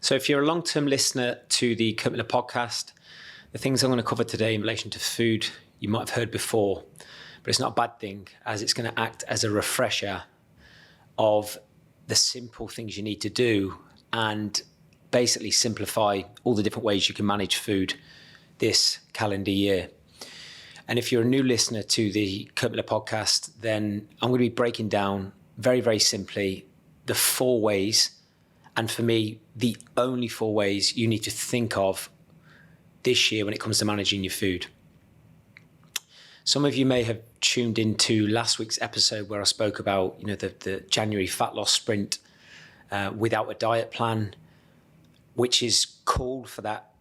So if you're a long-term listener to the Kirk Miller Podcast, the things I'm going to cover today in relation to food, you might have heard before, but it's not a bad thing, as it's going to act as a refresher of the simple things you need to do and basically simplify all the different ways you can manage food this calendar year. And if you're a new listener to the Kirk Miller Podcast, then I'm going to be breaking down very, very simply the 4 ways, and for me, the only 4 ways you need to think of this year when it comes to managing your food. Some of you may have tuned into last week's episode where I spoke about, the January fat loss sprint without a diet plan, which is called for that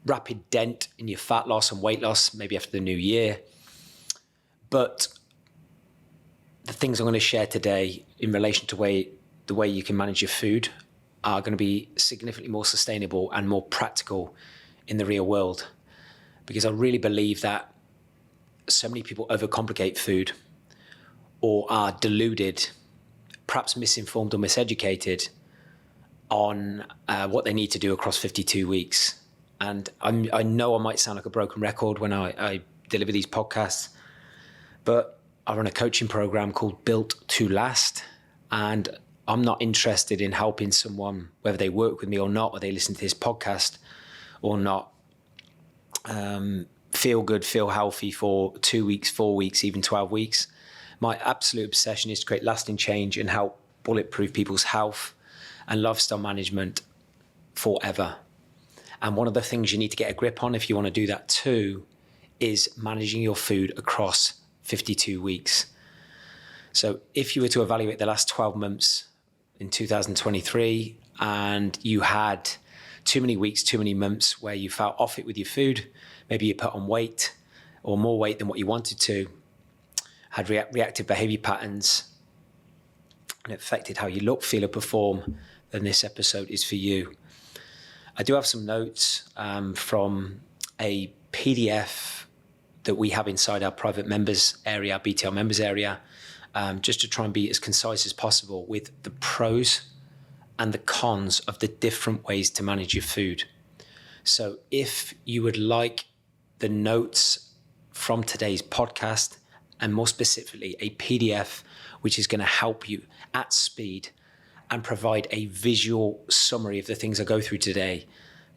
rapid dent in your fat loss and weight loss, maybe after the new year. But the things I'm going to share today in relation to the way you can manage your food are going to be significantly more sustainable and more practical in the real world. Because I really believe that so many people overcomplicate food or are deluded, perhaps misinformed or miseducated on what they need to do across 52 weeks. And I know I might sound like a broken record when I deliver these podcasts, but I run a coaching program called Built to Last, and I'm not interested in helping someone, whether they work with me or not, or they listen to this podcast or not, feel good, feel healthy for 2 weeks, 4 weeks, even 12 weeks. My absolute obsession is to create lasting change and help bulletproof people's health and lifestyle management forever. And one of the things you need to get a grip on if you want to do that too is managing your food across 52 weeks. So if you were to evaluate the last 12 months in 2023 and you had too many weeks, too many months where you felt off it with your food, maybe you put on weight or more weight than what you wanted to, had reactive behavior patterns, and it affected how you look, feel, or perform, then this episode is for you. I do have some notes from a PDF that we have inside our private members area, BTL members area, just to try and be as concise as possible with the pros and the cons of the different ways to manage your food. So if you would like the notes from today's podcast, and more specifically a PDF which is going to help you at speed and provide a visual summary of the things I go through today,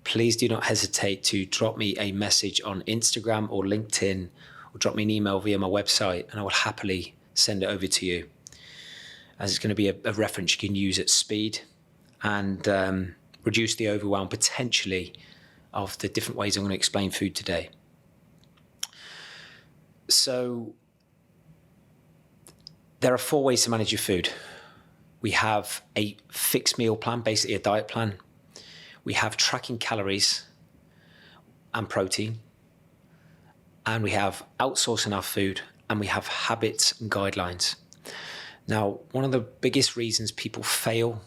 please do not hesitate to drop me a message on Instagram or LinkedIn, or drop me an email via my website, and I will happily send it over to you, as it's going to be a reference you can use at speed and reduce the overwhelm potentially of the different ways I'm going to explain food today. So there are 4 ways to manage your food. We have a fixed meal plan, basically a diet plan. We have tracking calories and protein. And we have outsourcing our food, and we have habits and guidelines. Now, one of the biggest reasons people fail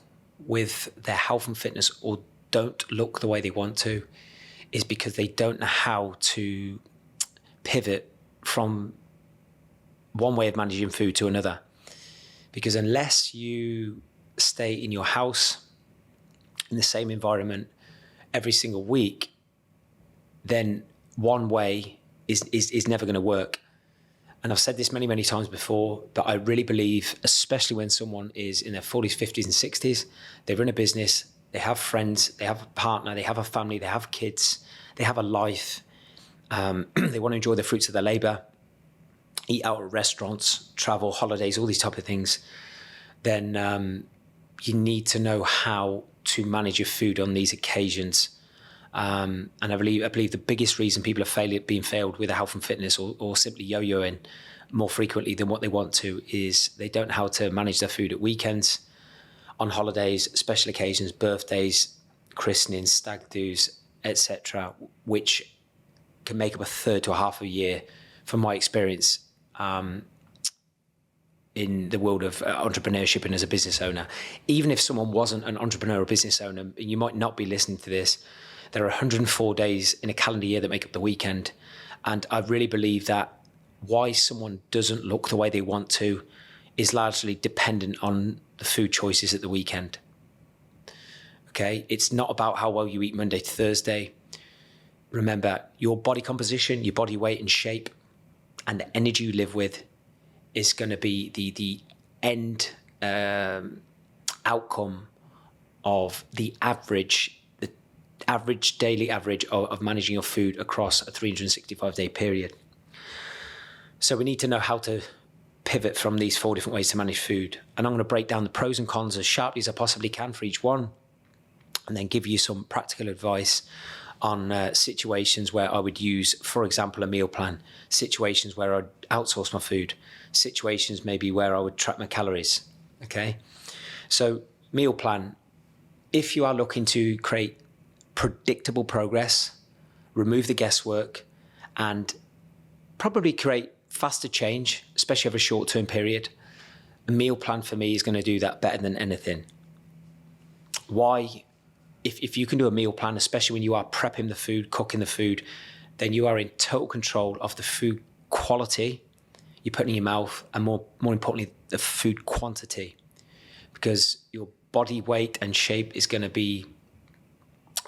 with their health and fitness or don't look the way they want to is because they don't know how to pivot from one way of managing food to another. Because unless you stay in your house in the same environment every single week, then one way is never going to work. And I've said this many, many times before, but I really believe, especially when someone is in their 40s, 50s, and 60s, they run a business, they have friends, they have a partner, they have a family, they have kids, they have a life, they want to enjoy the fruits of their labor, eat out at restaurants, travel, holidays, all these type of things, then you need to know how to manage your food on these occasions. And I believe the biggest reason people are being failed with their health and fitness or simply yo-yoing more frequently than what they want to is they don't know how to manage their food at weekends, on holidays, special occasions, birthdays, christenings, stag do's, etc., which can make up a third to a half a year, from my experience, in the world of entrepreneurship and as a business owner. Even if someone wasn't an entrepreneur or business owner, and you might not be listening to this, there are 104 days in a calendar year that make up the weekend. And I really believe that why someone doesn't look the way they want to is largely dependent on the food choices at the weekend. Okay, it's not about how well you eat Monday to Thursday. Remember, your body composition, your body weight and shape, and the energy you live with is going to be the end outcome of the average daily average of managing your food across a 365-day period. So we need to know how to pivot from these 4 different ways to manage food. And I'm going to break down the pros and cons as sharply as I possibly can for each one, and then give you some practical advice on situations where I would use, for example, a meal plan, situations where I'd outsource my food, situations maybe where I would track my calories, okay? So meal plan, if you are looking to create predictable progress, remove the guesswork, and probably create faster change, especially over a short-term period, a meal plan for me is going to do that better than anything. Why? If you can do a meal plan, especially when you are prepping the food, cooking the food, then you are in total control of the food quality you put in your mouth, and more importantly, the food quantity, because your body weight and shape is going to be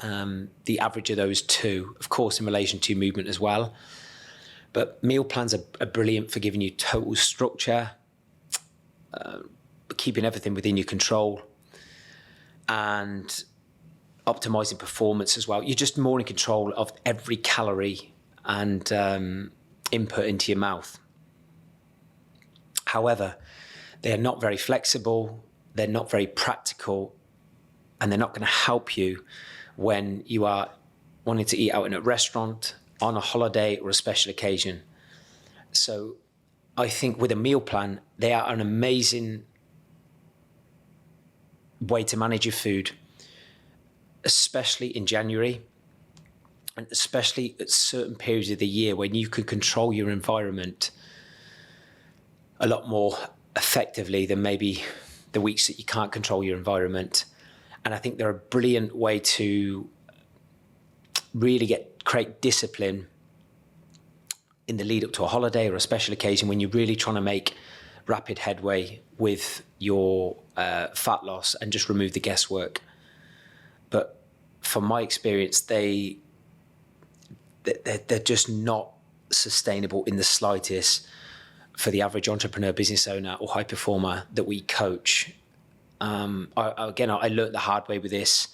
the average of those two, of course, in relation to movement as well. But meal plans are brilliant for giving you total structure, keeping everything within your control, and optimizing performance as well. You're just more in control of every calorie and input into your mouth. However, they are not very flexible, they're not very practical, and they're not going to help you when you are wanting to eat out in a restaurant, on a holiday, or a special occasion. So I think with a meal plan, they are an amazing way to manage your food, especially in January, and especially at certain periods of the year when you can control your environment a lot more effectively than maybe the weeks that you can't control your environment. And I think they're a brilliant way to really create discipline in the lead up to a holiday or a special occasion when you're really trying to make rapid headway with your fat loss and just remove the guesswork. But from my experience, they're just not sustainable in the slightest for the average entrepreneur, business owner, or high performer that we coach. I learned the hard way with this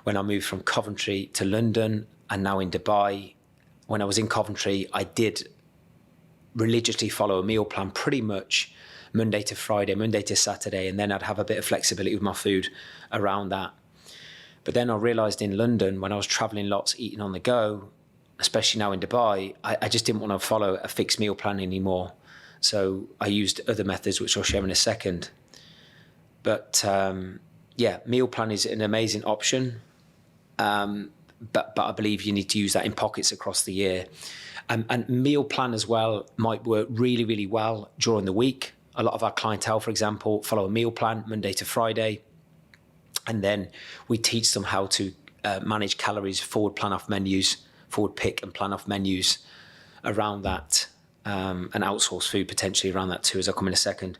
when I moved from Coventry to London and now in Dubai. When I was in Coventry, I did religiously follow a meal plan pretty much Monday to Friday, Monday to Saturday, and then I'd have a bit of flexibility with my food around that. But then I realized in London, when I was traveling lots, eating on the go, especially now in Dubai, I just didn't want to follow a fixed meal plan anymore. So I used other methods, which I'll share in a second. But meal plan is an amazing option. But I believe you need to use that in pockets across the year. And meal plan as well might work really, really well during the week. A lot of our clientele, for example, follow a meal plan Monday to Friday. And then we teach them how to manage calories, forward pick and plan off menus around that, and outsource food potentially around that too, as I'll come in a second.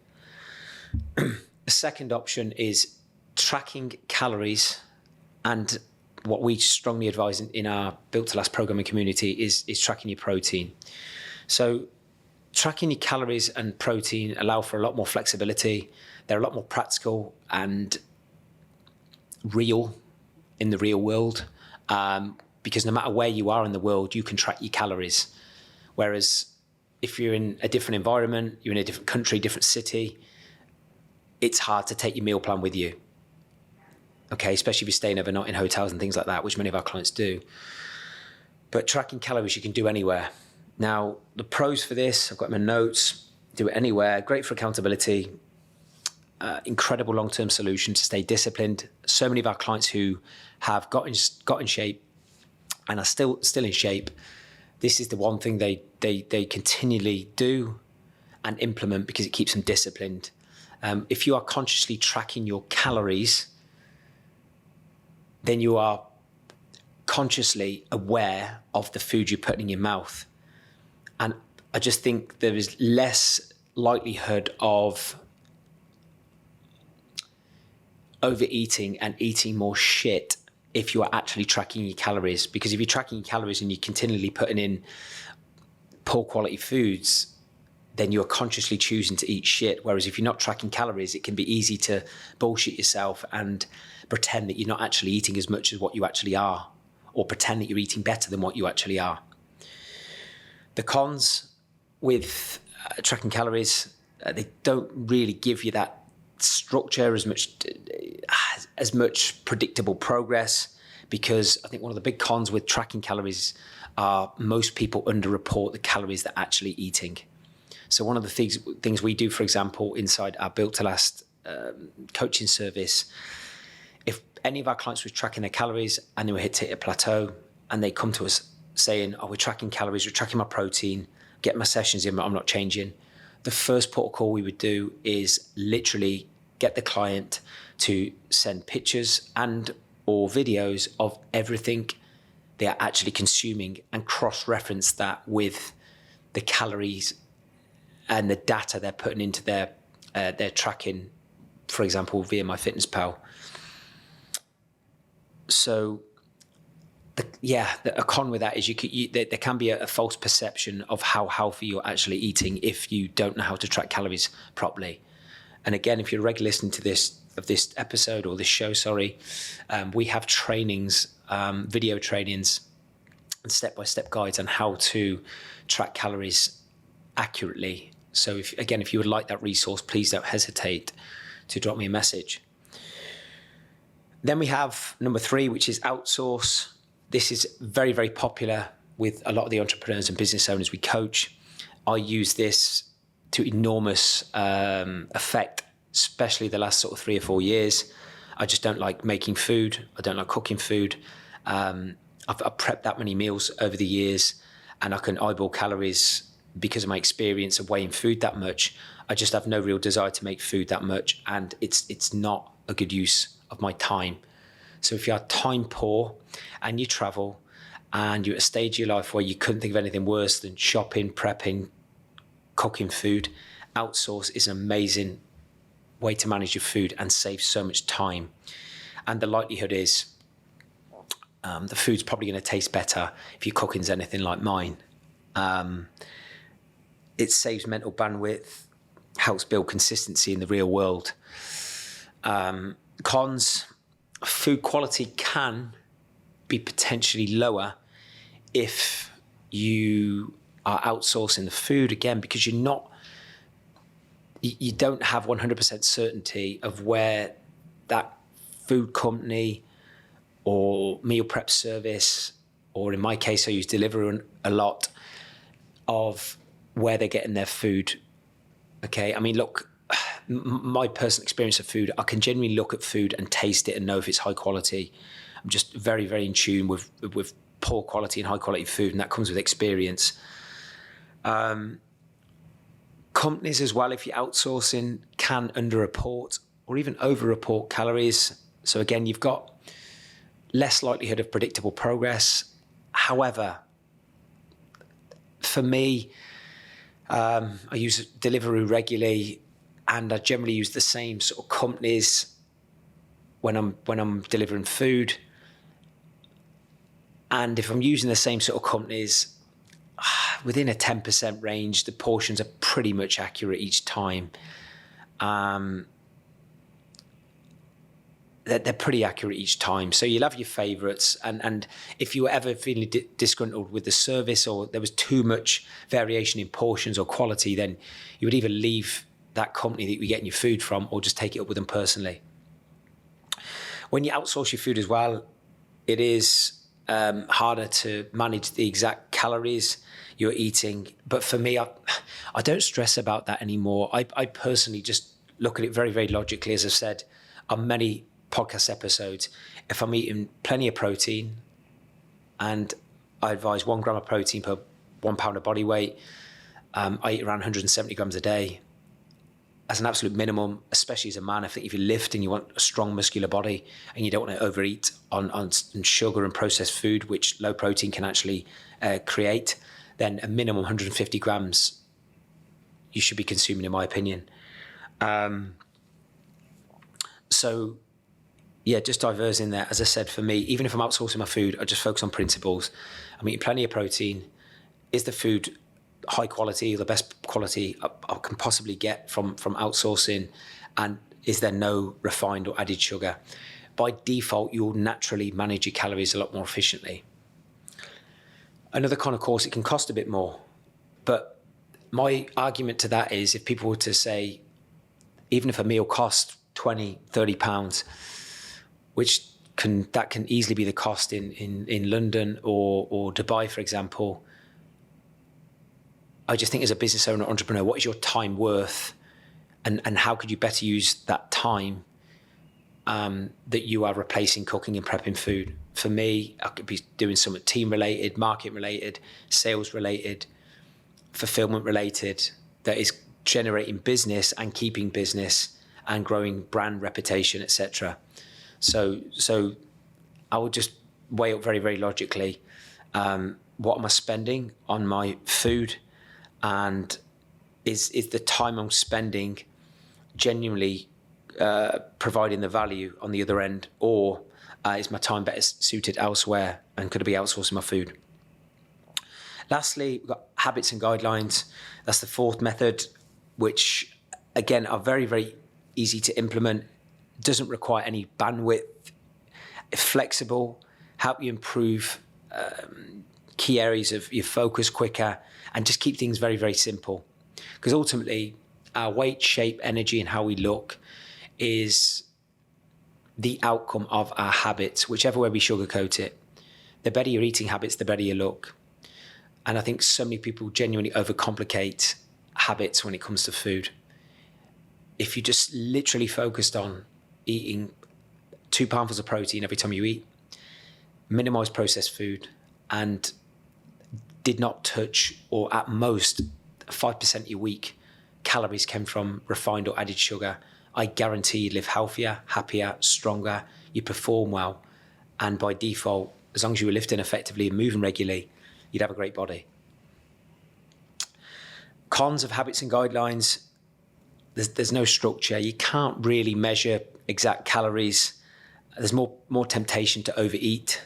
The second option is tracking calories, and what we strongly advise in our Built to Last programming community is tracking your protein. So tracking your calories and protein allow for a lot more flexibility. They're a lot more practical and real in the real world, because no matter where you are in the world, you can track your calories. Whereas if you're in a different environment, you're in a different country, different city, it's hard to take your meal plan with you. Okay, especially if you're staying overnight in hotels and things like that, which many of our clients do. But tracking calories you can do anywhere. Now, the pros for this, I've got my notes, do it anywhere, great for accountability, incredible long-term solution to stay disciplined. So many of our clients who have got in shape and are still in shape, this is the one thing they continually do and implement because it keeps them disciplined. If you are consciously tracking your calories, then you are consciously aware of the food you're putting in your mouth. And I just think there is less likelihood of overeating and eating more shit if you are actually tracking your calories. Because if you're tracking your calories and you're continually putting in poor quality foods, then you're consciously choosing to eat shit. Whereas if you're not tracking calories, it can be easy to bullshit yourself and pretend that you're not actually eating as much as what you actually are, or pretend that you're eating better than what you actually are. The cons with tracking calories, they don't really give you that structure, as much predictable progress, because I think one of the big cons with tracking calories are most people underreport the calories they're actually eating. So one of the things we do, for example, inside our Built to Last coaching service, if any of our clients were tracking their calories and they were hit a plateau and they come to us saying, oh, we're tracking calories, we're tracking my protein, getting my sessions in, but I'm not changing, the first protocol we would do is literally get the client to send pictures and or videos of everything they are actually consuming and cross-reference that with the calories and the data they're putting into their tracking, for example, via MyFitnessPal. So, a con with that is there can be a false perception of how healthy you're actually eating if you don't know how to track calories properly. And again, if you're regularly listening to this episode or this show, we have trainings, video trainings, and step-by-step guides on how to track calories accurately. So if you would like that resource, please don't hesitate to drop me a message. Then we have number 3, which is outsource. This is very, very popular with a lot of the entrepreneurs and business owners we coach. I use this to enormous effect, especially the last sort of 3 or 4 years. I just don't like making food. I don't like cooking food. I've prepped that many meals over the years, and I can eyeball calories because of my experience of weighing food that much. I just have no real desire to make food that much, and it's not a good use of my time. So if you are time poor and you travel and you're at a stage of your life where you couldn't think of anything worse than shopping, prepping, cooking food, outsource is an amazing way to manage your food and save so much time. And the likelihood is the food's probably going to taste better if your cooking's anything like mine. It saves mental bandwidth, helps build consistency in the real world. Cons, food quality can be potentially lower if you are outsourcing the food, again, because you don't have 100% certainty of where that food company or meal prep service, or in my case, I use Deliveroo a lot, of where they're getting their food. Okay, I mean, look, my personal experience of food, I can genuinely look at food and taste it and know if it's high quality. I'm just very, very in tune with poor quality and high quality food, and that comes with experience. Companies as well, if you're outsourcing, can underreport or even overreport calories. So again, you've got less likelihood of predictable progress. However, for me, I use Deliveroo regularly, and I generally use the same sort of companies when I'm delivering food. And if I'm using the same sort of companies, within a 10% range, the portions are pretty much accurate each time. They're pretty accurate each time. So you'll have your favorites. And if you were ever feeling disgruntled with the service, or there was too much variation in portions or quality, then you would either leave that company that you're getting your food from, or just take it up with them personally. When you outsource your food as well, it is harder to manage the exact calories you're eating. But for me, I don't stress about that anymore. I personally just look at it very, very logically, as I've said on many podcast episodes. If I'm eating plenty of protein, and I advise 1 gram of protein per 1 pound of body weight, I eat around 170 grams a day as an absolute minimum, especially as a man. I think if you lift and you want a strong muscular body and you don't want to overeat on sugar and processed food, which low protein can actually create, then a minimum 150 grams you should be consuming, in my opinion. So yeah, just diverse in there. As I said, for me, even if I'm outsourcing my food, I just focus on principles. I'm eating plenty of protein. Is the food high quality, the best quality I can possibly get from outsourcing? And is there no refined or added sugar? By default, you'll naturally manage your calories a lot more efficiently. Another con, of course, it can cost a bit more. But my argument to that is, if people were to say, even if a meal costs 20, 30 pounds, that can easily be the cost in London or Dubai, for example. I just think as a business owner, entrepreneur, what is your time worth, and how could you better use that time that you are replacing cooking and prepping food? For me, I could be doing something team related, market related, sales related, fulfillment related, that is generating business and keeping business and growing brand reputation, etc. So I would just weigh up very, very logically, what am I spending on my food, and is the time I'm spending genuinely providing the value on the other end, or is my time better suited elsewhere, and could I be outsourcing my food? Lastly, we've got habits and guidelines. That's the fourth method, which again are very, very easy to implement. Doesn't require any bandwidth, flexible, help you improve key areas of your focus quicker, and just keep things very, very simple. Because ultimately, our weight, shape, energy, and how we look is the outcome of our habits, whichever way we sugarcoat it. The better your eating habits, the better you look. And I think so many people genuinely overcomplicate habits when it comes to food. If you just literally focused on eating 2 pounds of protein every time you eat, minimize processed food, and did not touch, or at most 5% of your week calories came from refined or added sugar, I guarantee you'd live healthier, happier, stronger, you perform well, and by default, as long as you were lifting effectively and moving regularly, you'd have a great body. Cons of habits and guidelines: there's no structure. You can't really measure exact calories. There's more temptation to overeat.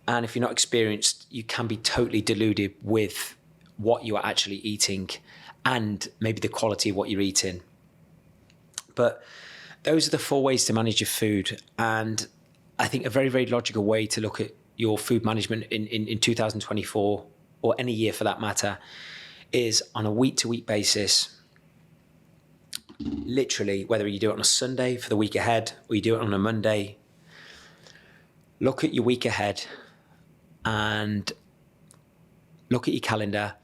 And if you're not experienced, you can be totally deluded with what you are actually eating and maybe the quality of what you're eating. But those are the 4 ways to manage your food. And I think a very, very logical way to look at your food management in 2024, or any year for that matter, is on a week-to-week basis. Literally, whether you do it on a Sunday for the week ahead or you do it on a Monday, look at your week ahead and look at your calendar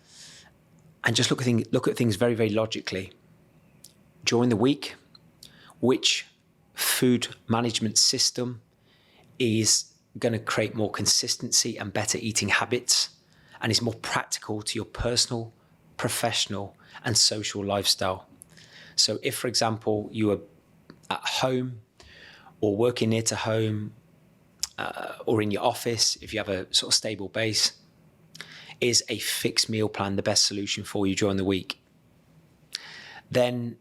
and just look at things very, very logically. During the week, which food management system is going to create more consistency and better eating habits and is more practical to your personal, professional, and social lifestyle? So if, for example, you are at home or working near to home, or in your office, if you have a sort of stable base, is a fixed meal plan the best solution for you during the week? Then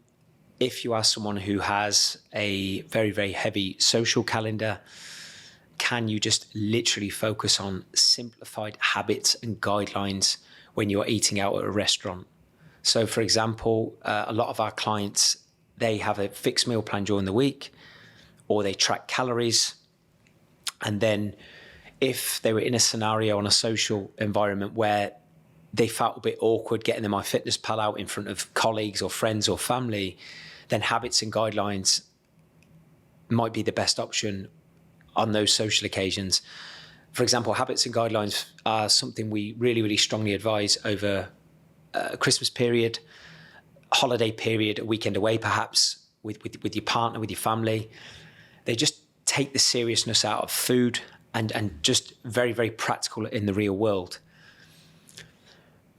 if you are someone who has a very, very heavy social calendar, can you just literally focus on simplified habits and guidelines when you're eating out at a restaurant? So, for example, a lot of our clients, they have a fixed meal plan during the week, or they track calories. And then if they were in a scenario on a social environment where they felt a bit awkward getting their MyFitnessPal out in front of colleagues or friends or family, then habits and guidelines might be the best option on those social occasions. For example, habits and guidelines are something we really, really strongly advise over Christmas period, holiday period, a weekend away perhaps with your partner, with your family. They just take the seriousness out of food and just very, very practical in the real world.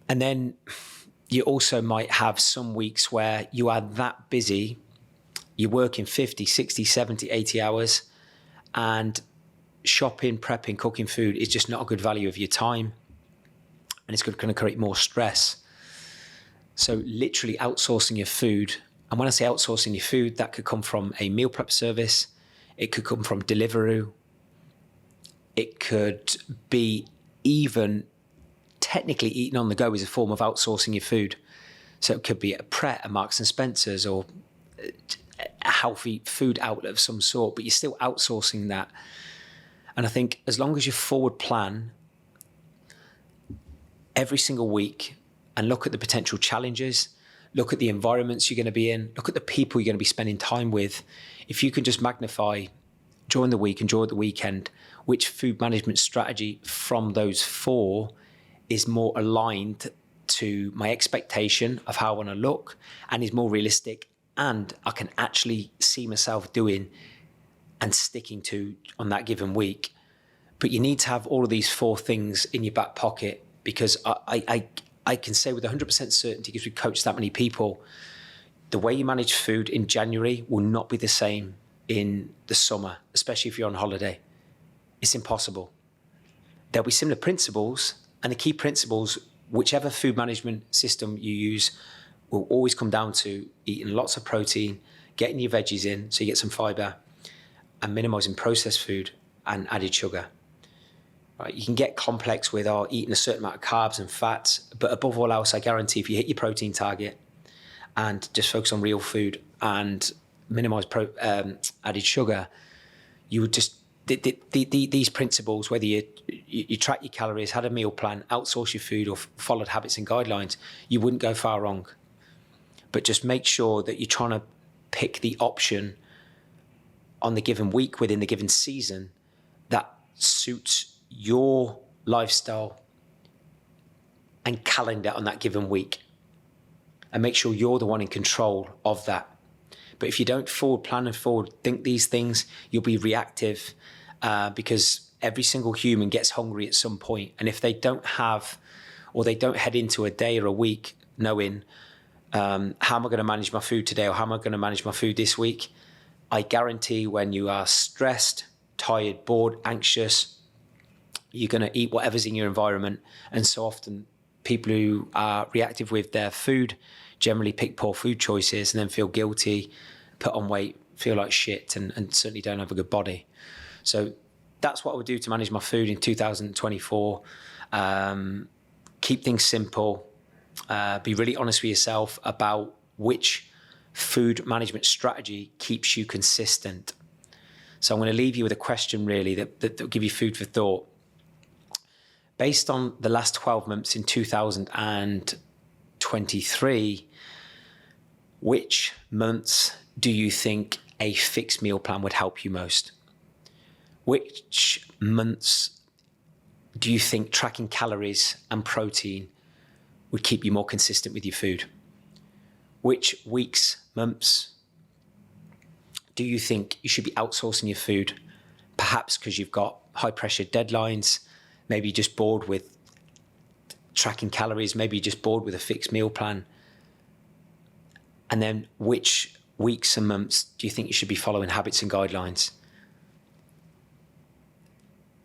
And then you also might have some weeks where you are that busy, you're working 50, 60, 70, 80 hours, and shopping, prepping, cooking food is just not a good value of your time, and it's going to create more stress. So literally outsourcing your food, and when I say outsourcing your food, that could come from a meal prep service, It could come from Deliveroo. It could be even technically eating on the go is a form of outsourcing your food. So it could be a Pret, a Marks and Spencer's, or a healthy food outlet of some sort, but you're still outsourcing that. And I think as long as you forward plan every single week and look at the potential challenges, look at the environments you're going to be in, look at the people you're going to be spending time with, if you can just magnify during the week and during the weekend which food management strategy from those 4 is more aligned to my expectation of how I want to look and is more realistic and I can actually see myself doing and sticking to on that given week. But you need to have all of these 4 things in your back pocket, because I can say with 100% certainty, because we coach that many people, the way you manage food in January will not be the same in the summer, especially if you're on holiday. It's impossible. There'll be similar principles, and the key principles, whichever food management system you use, will always come down to eating lots of protein, getting your veggies in so you get some fiber, and minimizing processed food and added sugar. Right? You can get complex with eating a certain amount of carbs and fats, but above all else, I guarantee if you hit your protein target and just focus on real food and minimize added sugar, you would just these principles, whether you track your calories, had a meal plan, outsource your food, or followed habits and guidelines, you wouldn't go far wrong. But just make sure that you're trying to pick the option on the given week within the given season that suits your lifestyle and calendar on that given week, and make sure you're the one in control of that. But if you don't forward plan and forward think these things, you'll be reactive, because every single human gets hungry at some point. And if they don't have, or they don't head into a day or a week knowing, how am I going to manage my food today, or how am I going to manage my food this week? I guarantee when you are stressed, tired, bored, anxious, you're going to eat whatever's in your environment. And so often people who are reactive with their food generally pick poor food choices and then feel guilty, put on weight, feel like shit, and certainly don't have a good body. So that's what I would do to manage my food in 2024. Keep things simple. Be really honest with yourself about which food management strategy keeps you consistent. So I'm going to leave you with a question really that will give you food for thought. Based on the last 12 months in 2023, which months do you think a fixed meal plan would help you most? Which months do you think tracking calories and protein would keep you more consistent with your food? Which weeks, months do you think you should be outsourcing your food? Perhaps because you've got high pressure deadlines, maybe you're just bored with tracking calories, maybe you're just bored with a fixed meal plan. And then which weeks and months do you think you should be following habits and guidelines?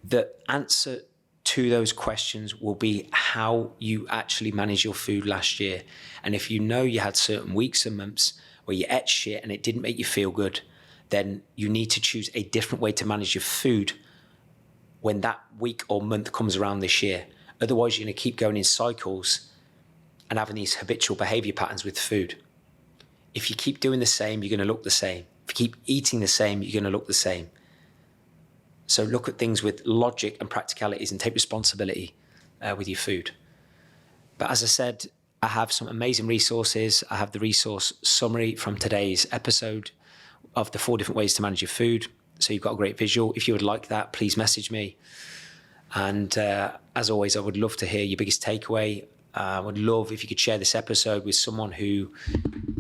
The answer to those questions will be how you actually manage your food last year. And if you know you had certain weeks and months where you ate shit and it didn't make you feel good, then you need to choose a different way to manage your food when that week or month comes around this year. Otherwise, you're going to keep going in cycles and having these habitual behavior patterns with food. If you keep doing the same, you're going to look the same. If you keep eating the same, you're going to look the same. So look at things with logic and practicalities and take responsibility with your food. But as I said, I have some amazing resources. I have the resource summary from today's episode of the 4 different ways to manage your food. So you've got a great visual. If you would like that, please message me. And as always, I would love to hear your biggest takeaway. I would love if you could share this episode with someone who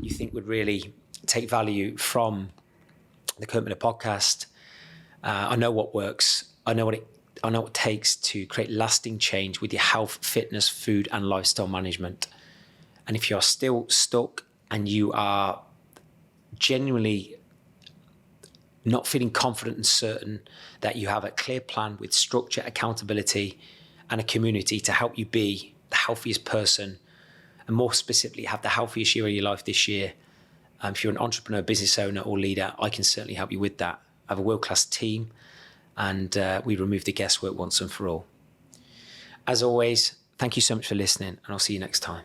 you think would really take value from the Kirk Miller Podcast. I know what works. I know what it takes to create lasting change with your health, fitness, food, and lifestyle management. And if you're still stuck and you are genuinely not feeling confident and certain that you have a clear plan with structure, accountability, and a community to help you be the healthiest person, and more specifically, have the healthiest year of your life this year. If you're an entrepreneur, business owner, or leader, I can certainly help you with that. have a world-class team, and we remove the guesswork once and for all. As always, thank you so much for listening, and I'll see you next time.